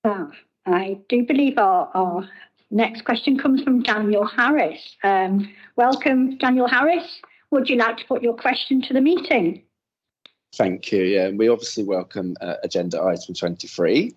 Well, I do believe our next question comes from Daniel Harris. Welcome, Daniel Harris. Would you like to put your question to the meeting? Thank you. Yeah, we obviously welcome agenda item 23.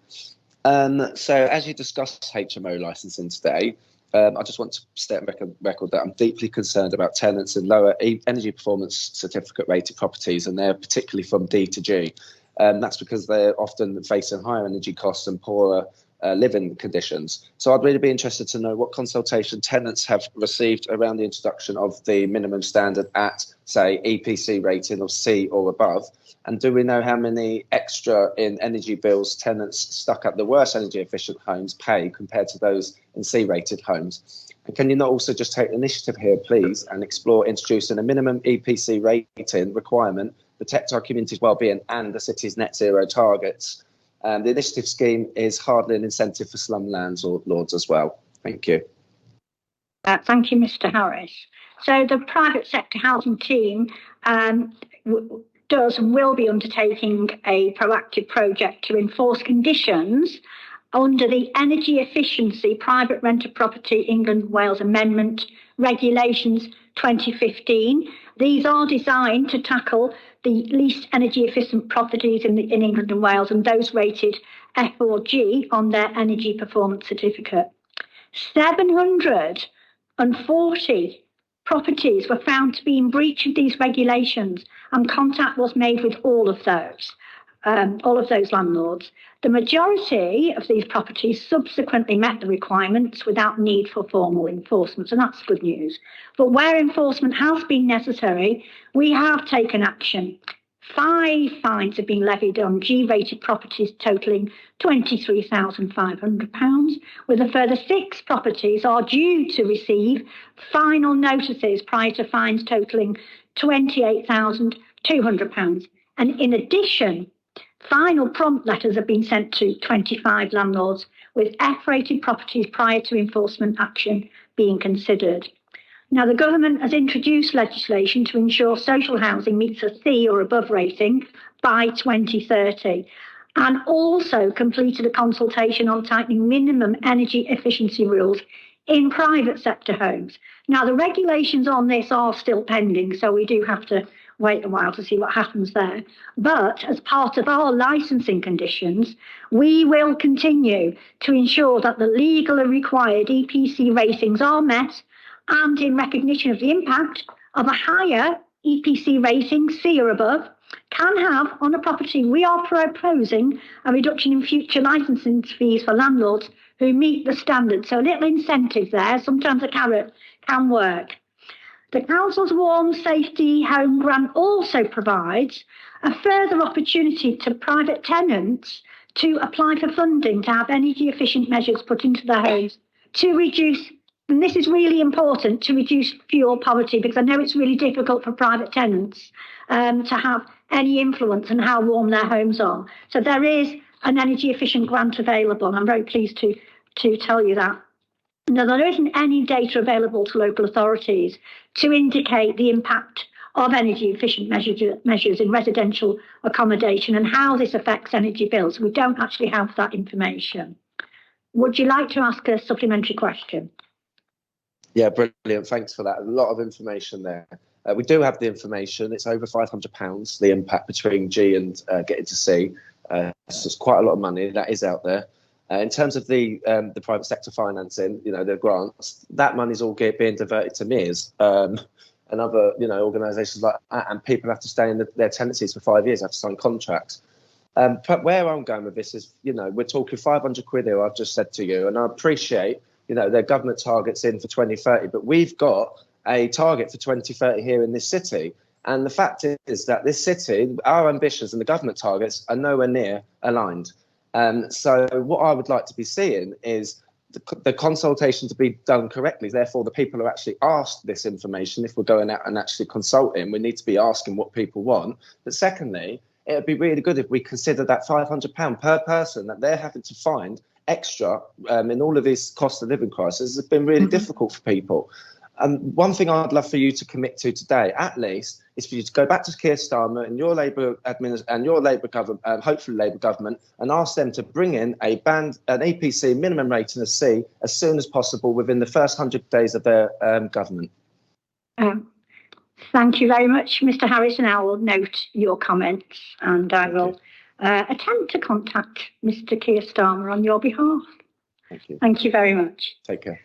So as you discussed HMO licensing today, I just want to state on record that I'm deeply concerned about tenants in lower energy performance certificate rated properties, and they're particularly from D to G. That's because they're often facing higher energy costs and poorer living conditions. So I'd really be interested to know what consultation tenants have received around the introduction of the minimum standard at, say, EPC rating of C or above. And do we know how many extra in energy bills tenants stuck at the worst energy efficient homes pay compared to those in C-rated homes? And can you not also just take initiative here, please, and explore introducing a minimum EPC rating requirement, protect our community's well-being and the city's net zero targets? The initiative scheme is hardly an incentive for slum landlords as well. Thank you. Thank you, Mr. Harris. So the private sector housing team does and will be undertaking a proactive project to enforce conditions under the Energy Efficiency Private Rented Property England and Wales Amendment Regulations 2015. These are designed to tackle the least energy efficient properties in England and Wales and those rated F or G on their energy performance certificate. 740 properties were found to be in breach of these regulations, and contact was made with all of those landlords. The majority of these properties subsequently met the requirements without need for formal enforcement, and that's good news. But where enforcement has been necessary, we have taken action. 5 fines have been levied on G-rated properties totalling £23,500, with a further 6 properties are due to receive final notices prior to fines totalling £28,200. And in addition, final prompt letters have been sent to 25 landlords, with F-rated properties prior to enforcement action being considered. Now, the government has introduced legislation to ensure social housing meets a C or above rating by 2030, and also completed a consultation on tightening minimum energy efficiency rules in private sector homes. Now, the regulations on this are still pending, so we do have to wait a while to see what happens there. But as part of our licensing conditions, we will continue to ensure that the legally required EPC ratings are met, and in recognition of the impact of a higher EPC rating, C or above, can have on a property, we are proposing a reduction in future licensing fees for landlords who meet the standards. So a little incentive there, sometimes a carrot can work. The Council's Warm Safety Home Grant also provides a further opportunity to private tenants to apply for funding to have energy efficient measures put into their homes to reduce, and this is really important, to reduce fuel poverty, because I know it's really difficult for private tenants to have any influence on how warm their homes are. So there is an energy efficient grant available, and I'm very pleased to tell you that. Now, there isn't any data available to local authorities to indicate the impact of energy efficient measures in residential accommodation and how this affects energy bills. We don't actually have that information. Would you like to ask a supplementary question? Yeah, brilliant. Thanks for that. A lot of information there. We do have the information. It's over £500, the impact between G and getting to C. So it's quite a lot of money that is out there. In terms of the private sector financing, the grants, that money's all being diverted to MERS and other, organisations like that, and people have to stay in their tenancies for 5 years, have to sign contracts. But where I'm going with this is, we're talking £500 here, I've just said to you, and I appreciate, their government targets in for 2030, but we've got a target for 2030 here in this city. And the fact is that this city, our ambitions and the government targets are nowhere near aligned. So what I would like to be seeing is the consultation to be done correctly. Therefore, the people are actually asked this information. If we're going out and actually consulting, we need to be asking what people want. But secondly, it would be really good if we consider that £500 per person that they're having to find extra in all of these cost of living crises has been really difficult for people. And one thing I'd love for you to commit to today, at least, is for you to go back to Keir Starmer and your Labour admin and your Labour government, hopefully Labour government, and ask them to bring in an EPC minimum rating of C as soon as possible within the first 100 days of their government. Thank you very much, Mr. Harris, and I will note your comments, and I will attempt to contact Mr. Keir Starmer on your behalf. Thank you. Thank you very much. Take care.